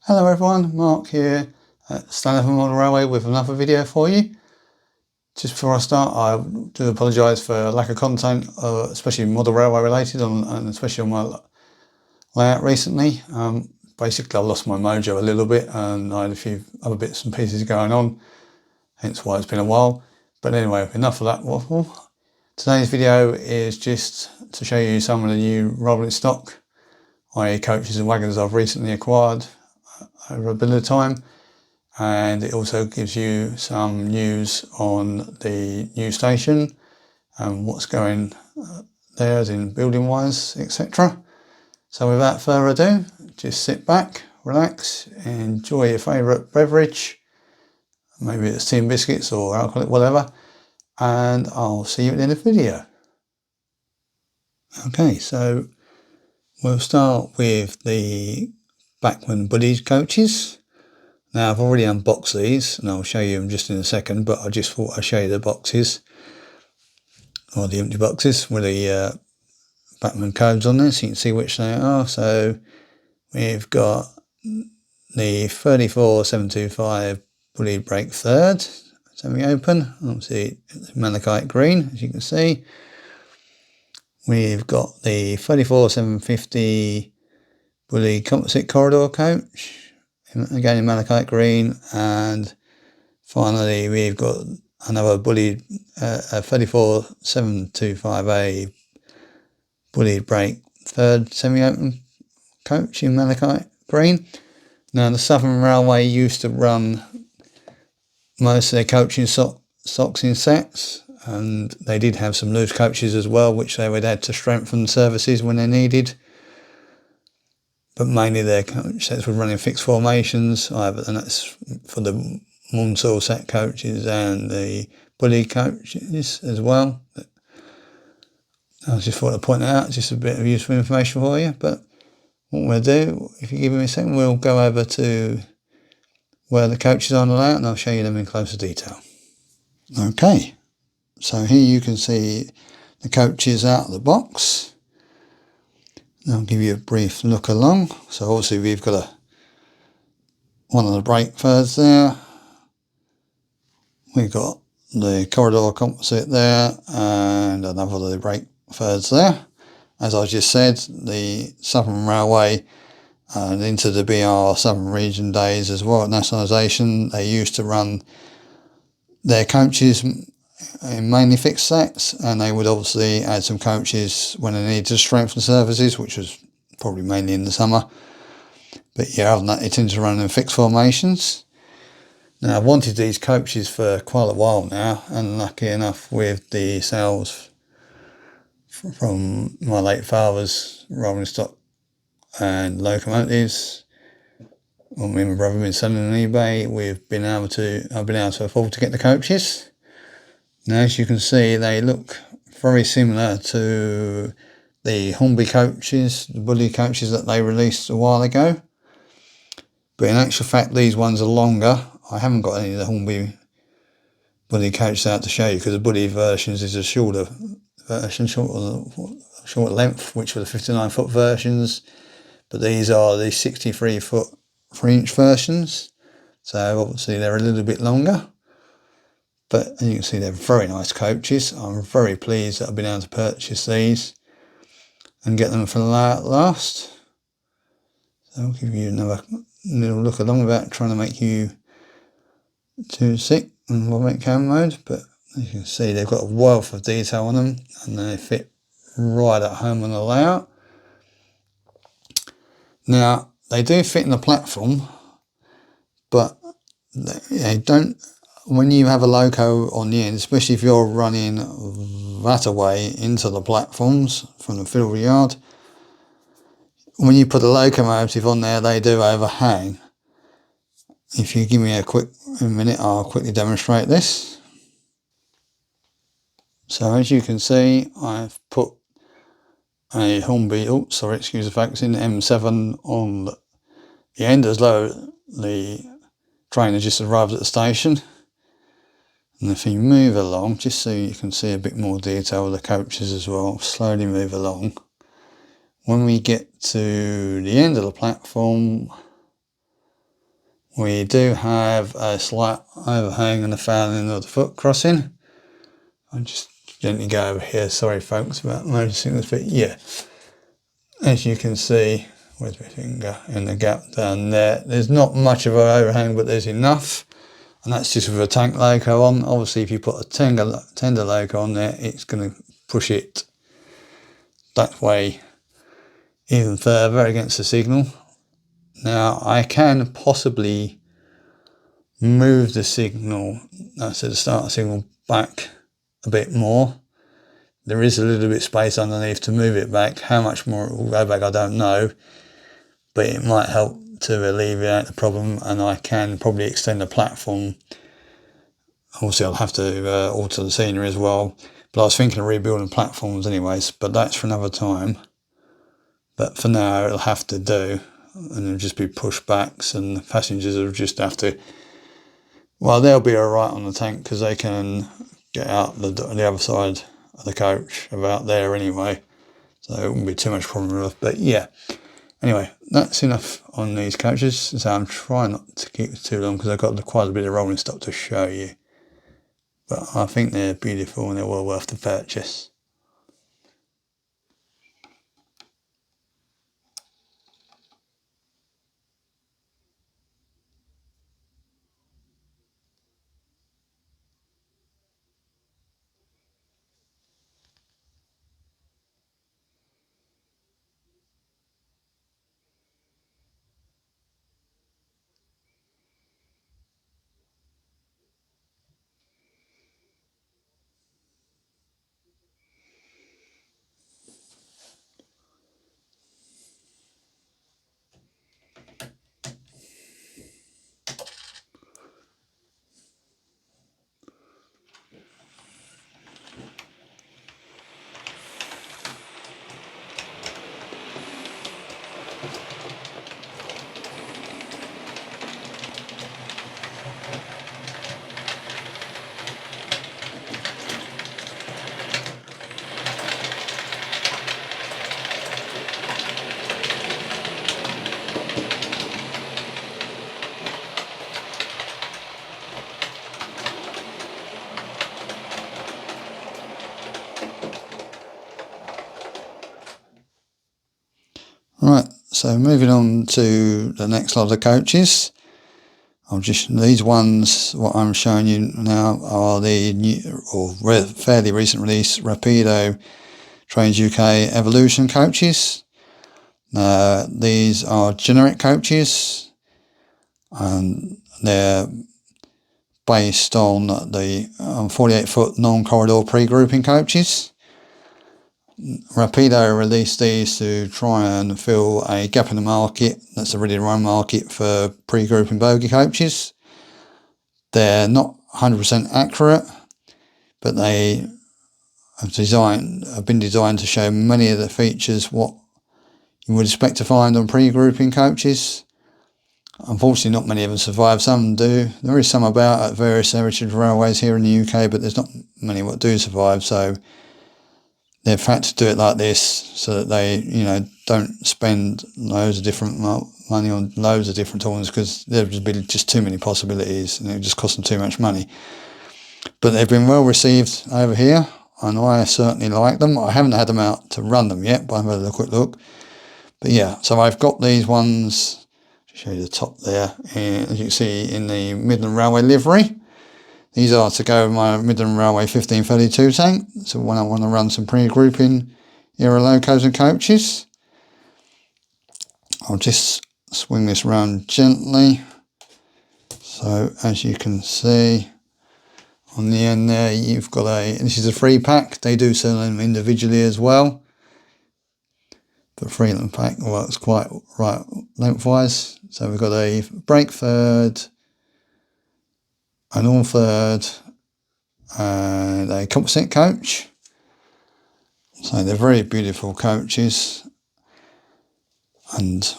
Hello everyone, Mark here at Stanley Model Railway with another video for you. Just before I start, I do apologise for lack of content, especially model railway related, and especially on my layout recently. Basically, I lost my mojo a little bit, and I had a few other bits and pieces going on, hence why it's been a while. But anyway, enough of that waffle. Today's video is just to show you some of the new rolling stock, i.e. coaches and wagons I've recently acquired over a bit of time, and it also gives you some news on the new station and what's going there as in building wise, etc. So without further ado, just sit back, relax, enjoy your favourite beverage, maybe it's tea and biscuits or alcoholic, whatever, and I'll see you at the end of the video. Okay, so we'll start with the Bachmann Branch coaches. Now I've already unboxed these and I'll show you them just in a second, but I just thought I'd show you the boxes, or the empty boxes with the Bachmann codes on there so you can see which they are. So we've got the 34725 bully brake third, semi-open, obviously malachite green as you can see. We've got the 34750 bully composite corridor coach, again in malachite green, and finally we've got another bully, a 34725A bully brake third semi-open coach in malachite green. Now the Southern Railway used to run most of their coaching stocks in sets, and they did have some loose coaches as well, which they would add to strengthen services when they needed. But mainly their coach sets would run in fixed formations, and that's for the Munsell set coaches and the bully coaches as well. I just thought I'd point that out, just a bit of useful information for you. But what we'll do, if you give me a second, we'll go over to where the coaches are on the layout and I'll show you them in closer detail. Okay, so here you can see the coaches out of the box. I'll give you a brief look along. So obviously we've got one of the brake thirds there. We've got the corridor composite there and another of the brake thirds there. As I just said, the Southern Railway and into the BR Southern Region days as well, nationalisation, they used to run their coaches in mainly fixed sets, and they would obviously add some coaches when they needed to strengthen services, which was probably mainly in the summer. But yeah, other than that, they tend to run in fixed formations. Now I've wanted these coaches for quite a while now, and lucky enough with the sales from my late father's rolling stock and locomotives, when me and my brother have been selling on eBay, I've been able to afford to get the coaches. Now as you can see, they look very similar to the Hornby coaches, the bully coaches that they released a while ago. But in actual fact, these ones are longer. I haven't got any of the Hornby bully coaches out to show you because the bully versions is a shorter version, short length, which were the 59-foot versions. But these are the 63-foot 3-inch versions. So obviously they're a little bit longer. But as you can see, they're very nice coaches. I'm very pleased that I've been able to purchase these and get them for the layout last. So I'll give you another little look along without trying to make you too sick in wobbeling cam mode. But as you can see, they've got a wealth of detail on them and they fit right at home on the layout. Now, they do fit in the platform, but they don't. When you have a loco on the end, especially if you're running that away into the platforms from the fiddle yard, when you put a locomotive on there, they do overhang. If you give me a minute, I'll quickly demonstrate this. So as you can see, I've put a Hornby, excuse the facts, in M7 on the end as though the train has just arrived at the station. And if you move along, just so you can see a bit more detail of the coaches as well, slowly move along. When we get to the end of the platform, We do have a slight overhang and a fouling of the foot crossing. I'll just gently go over here. Sorry folks about noticing this, but yeah, as you can see, where's my finger, in the gap down there, there's not much of an overhang, but there's enough, and that's just with a tank loco on. Obviously if you put a tender loco on there, it's going to push it that way even further against the signal. Now I can possibly move the signal, that's the start signal, back a bit more. There is a little bit of space underneath to move it back. How much more it will go back I don't know, but it might help to alleviate the problem, and I can probably extend the platform. Obviously I'll have to alter the scenery as well, but I was thinking of rebuilding platforms anyways, but that's for another time. But for now it'll have to do, and it'll just be pushbacks, and the passengers will just have to, well, they'll be alright on the tank because they can get out the other side of the coach about there anyway, so it won't be too much problem with it. But yeah, anyway, that's enough on these coaches. So I'm trying not to keep it too long because I've got quite a bit of rolling stock to show you, but I think they're beautiful and they're well worth the purchase. Right, so moving on to the next lot of coaches. These ones, what I'm showing you now, are the new or fairly recent release Rapido Trains UK Evolution coaches. These are generic coaches, and they're based on the 48-foot non-corridor pre-grouping coaches. Rapido released these to try and fill a gap in the market, that's a ready-to-run market for pre-grouping bogie coaches. They're not 100% accurate, but they have been designed to show many of the features what you would expect to find on pre-grouping coaches. Unfortunately, not many of them survive. Some do. There is some about at various heritage railways here in the UK, but there's not many what do survive. So they've had to do it like this so that they, don't spend loads of different money on loads of different tools, because there'd just be just too many possibilities and it would just cost them too much money. But they've been well received over here, and I certainly like them. I haven't had them out to run them yet, but I've had a quick look. But yeah, so I've got these ones. Show you the top there, as you can see, in the Midland Railway livery. These are to go with my Midland Railway 1532 tank, so when I want to run some pre-grouping era locos and coaches. I'll just swing this around gently. So as you can see on the end there, you've got this is a free pack. They do sell them individually as well. The free pack works quite right lengthwise. So we've got a brake third, an all third, and a composite coach. So they're very beautiful coaches, and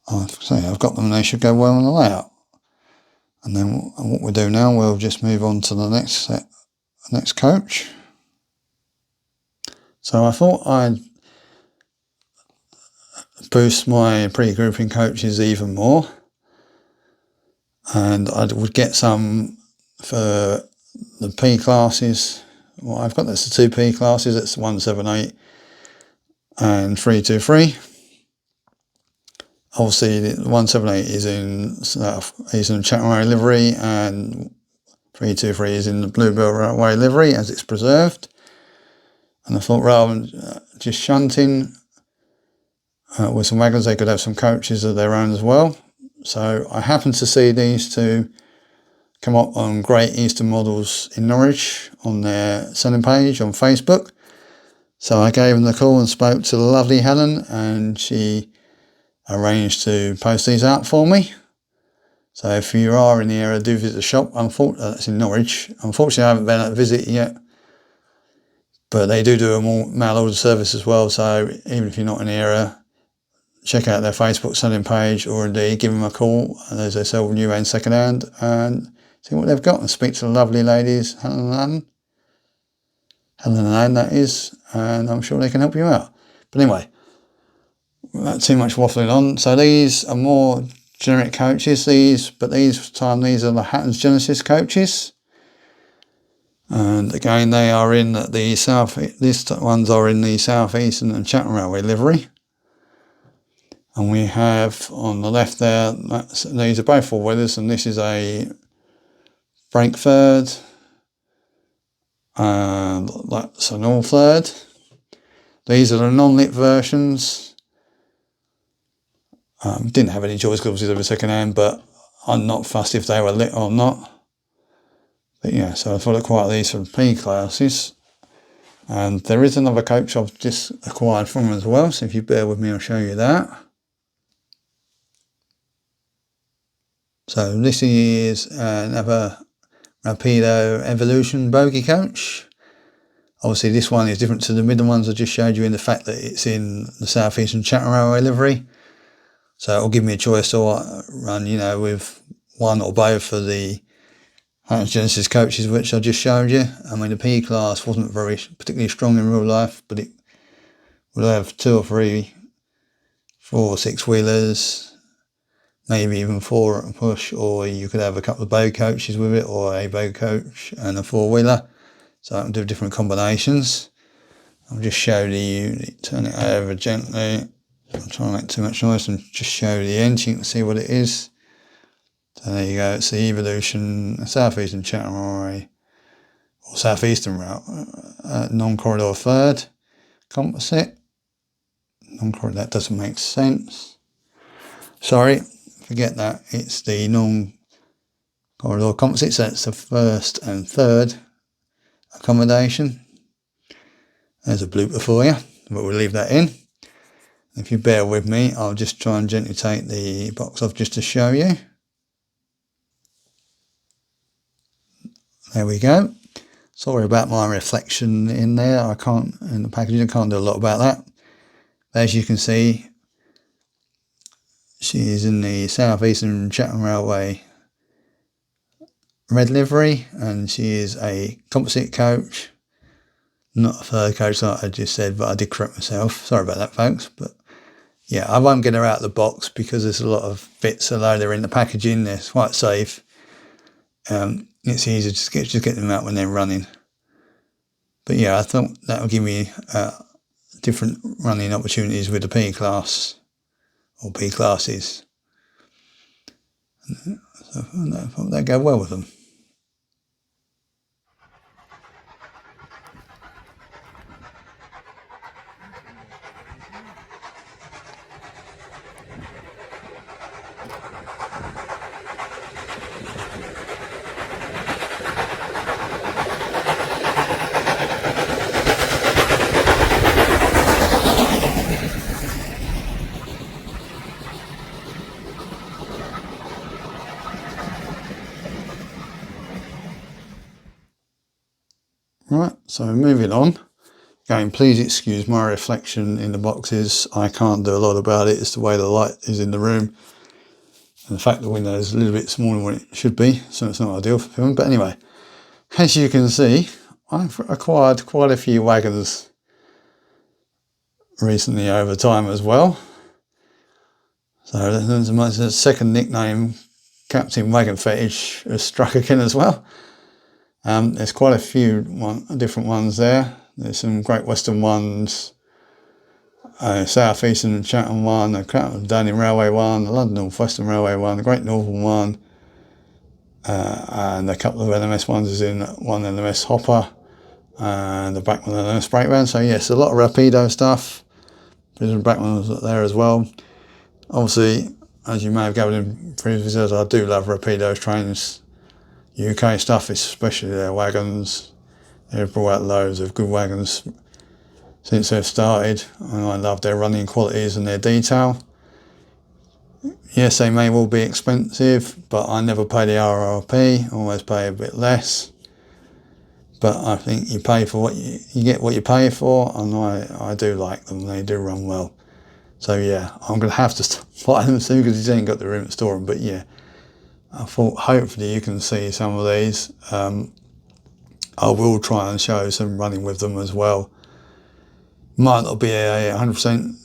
I've got them and they should go well on the layout. And then what we'll do now, we'll just move on to the next coach. So I thought I'd boost my pre-grouping coaches even more. And I would get some for the P classes. Well, I've got that's the 2P classes, that's 178 and 323. Obviously, the 178 is in Chatham Railway livery, and 323 is in the Bluebell Railway livery as it's preserved. And I thought rather than just shunting with some wagons, they could have some coaches of their own as well. So I happened to see these two come up on Great Eastern Models in Norwich on their selling page on Facebook. So I gave them the call and spoke to the lovely Helen, and she arranged to post these out for me. So if you are in the area, do visit the shop. That's in Norwich. Unfortunately, I haven't been able to visit yet, but they do a mail order service as well. So even if you're not in the area, check out their Facebook selling page, or indeed give them a call, and as they sell new and second hand, and see what they've got, and speak to the lovely ladies, Helen and Anne, that is, and I'm sure they can help you out. But anyway, not too much waffling on. So these are more generic coaches, but these are the Hattons Genesis coaches. And again, they are in the south. These ones are in the South Eastern and Chatham Railway livery. And we have on the left there, these are both four-wheelers, and this is a brake third, and that's an all third. These are the non-lit versions. Didn't have any choice because obviously they were second hand, but I'm not fussed if they were lit or not. But yeah, so I thought I'd acquire these from P classes. And there is another coach I've just acquired from them as well, so if you bear with me, I'll show you that. So this is another Rapido Evolution bogie coach. Obviously this one is different to the middle ones I just showed you in the fact that it's in the South Eastern Chatham Railway livery. So it'll give me a choice to run, with one or both of the Hattons Genesis coaches which I just showed you. I mean, the P class wasn't very particularly strong in real life, but it would have 2 or 3, 4 or 6 wheelers, maybe even 4 at a push, or you could have a couple of bow coaches with it, or a bow coach and a 4-wheeler. So I can do different combinations. I'll just show you, turn it over gently. I'm trying not to make too much noise, and just show the end so you can see what it is. So there you go, it's the Evolution South Eastern Chatham Railway, or South Eastern Route, non-corridor third composite. Non-corridor, that doesn't make sense. Sorry, forget that. It's the non-corridor composite, so it's the first and third accommodation. There's a blooper for you, but we'll leave that in. If you bear with me, I'll just try and gently take the box off just to show you. There we go. Sorry about my reflection in there. In the packaging, I can't do a lot about that. As you can see, she is in the South Eastern Chatham Railway red livery, and she is a composite coach, not a third coach like I just said, but I did correct myself. Sorry about that, folks. But yeah, I won't get her out of the box because there's a lot of bits, although they're in the packaging, they're quite safe. It's easy to just get them out when they're running. But yeah, I thought that will give me different running opportunities with the P class or P classes. So I thought that'd go well with them. Right, so moving on. Again, please excuse my reflection in the boxes. I can't do a lot about it. It's the way the light is in the room, and the fact the window is a little bit smaller than what it should be, so it's not ideal for filming. But anyway, as you can see, I've acquired quite a few wagons recently over time as well. So the second nickname, Captain Wagon Fetish, has struck again as well. There's quite a few different ones there. There's some Great Western ones, South Eastern Chatham one, the Danny Railway one, the London North Western Railway one, the Great Northern one, and a couple of LMS ones is in one LMS hopper, and the Bachmann LMS breakdown. So yes, a lot of Rapido stuff. There's Bachmann was there as well. Obviously, as you may have gathered in previous videos, I do love Rapido Trains UK stuff, especially their wagons. They've brought out loads of good wagons since they've started, and I love their running qualities and their detail. Yes, they may well be expensive, but I never pay the RRP, always pay a bit less. But I think you pay for what you get what you pay for, and I do like them, they do run well. So yeah, I'm going to have to buy them soon because you ain't got the room to store them. But yeah, I thought hopefully you can see some of these. I will try and show some running with them as well. Might not be a 100%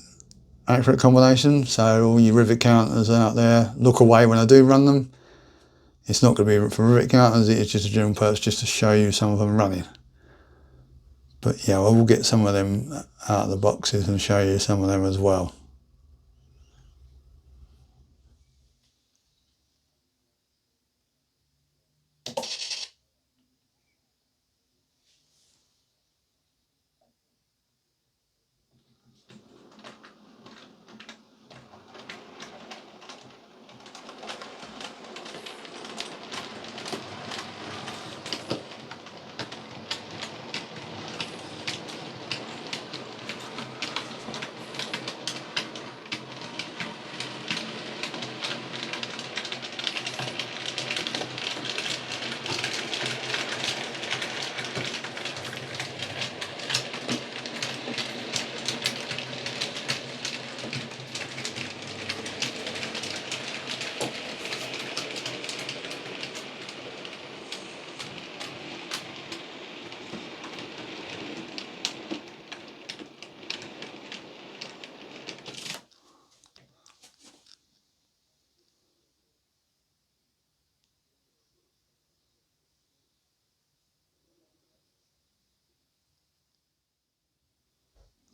accurate combination, so all you rivet counters out there, look away when I do run them. It's not going to be for rivet counters, it's just a general purpose just to show you some of them running. But yeah, I will get some of them out of the boxes and show you some of them as well.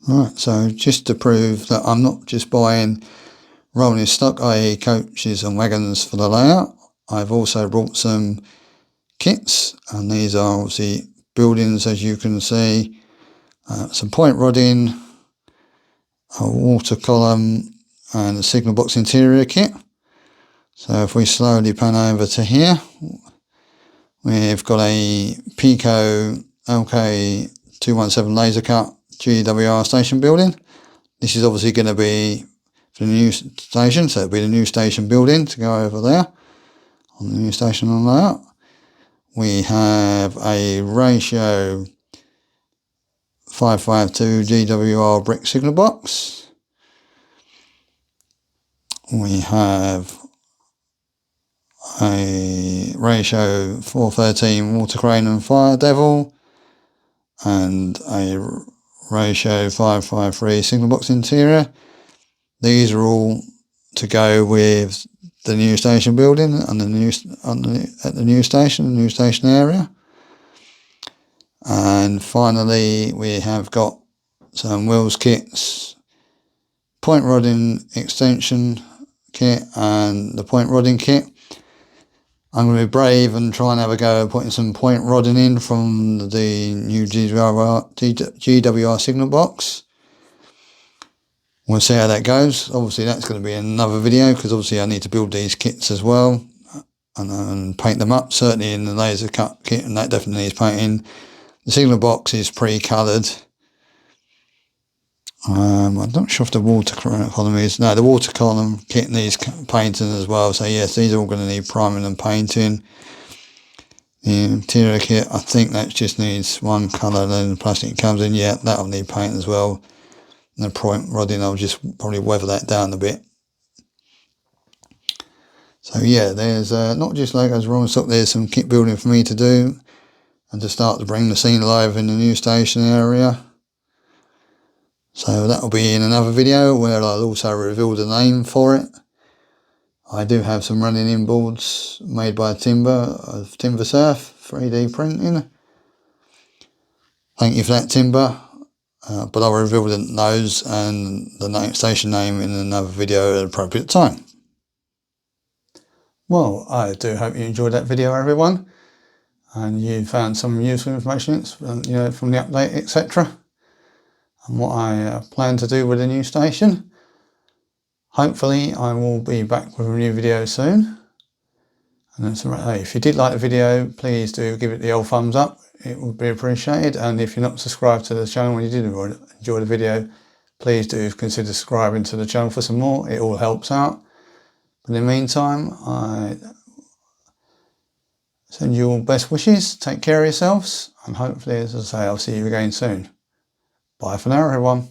Right, so just to prove that I'm not just buying rolling stock, i.e. coaches and wagons for the layout, I've also brought some kits, and these are obviously buildings, as you can see, some point rodding, a water column, and a signal box interior kit. So if we slowly pan over to here, we've got a Pico LK217 laser cut GWR station building. This is obviously going to be for the new station, so it'll be the new station building to go over there on the new station on layout. We have a ratio 552 GWR brick signal box. We have a ratio 413 water crane and fire devil, and a ratio 553 signal box interior. These are all to go with the new station building and the new station area. And finally, we have got some wheels kits, point rodding extension kit, and the point rodding kit. I'm going to be brave and try and have a go at putting some point rodding in from the new GWR signal box. We'll see how that goes. Obviously that's going to be another video, because obviously I need to build these kits as well and paint them up, certainly in the laser cut kit, and that definitely needs painting. The signal box is pre-coloured. I'm not sure if the water column is. No, the water column kit needs painting as well. So yes, these are all going to need priming and painting. The interior kit, I think that just needs one colour, then the plastic comes in. Yeah, that'll need paint as well. And the point rodding, I'll just probably weather that down a bit. So yeah, there's not just logos rolling stock, there's some kit building for me to do, and to start to bring the scene alive in the new station area. So that'll be in another video where I'll also reveal the name for it. I do have some running inboards made by Timber of Timber Surf 3D printing. Thank you for that, Timber. But I'll reveal those and the station name in another video at an appropriate time. Well, I do hope you enjoyed that video, everyone, and you found some useful information, from the update, etc., and what I plan to do with the new station. Hopefully, I will be back with a new video soon. And that's right. Hey, if you did like the video, please do give it the old thumbs up. It would be appreciated. And if you're not subscribed to the channel and you did enjoy the video, please do consider subscribing to the channel for some more. It all helps out. But in the meantime, I send you all best wishes. Take care of yourselves. And hopefully, as I say, I'll see you again soon. Bye for now, everyone.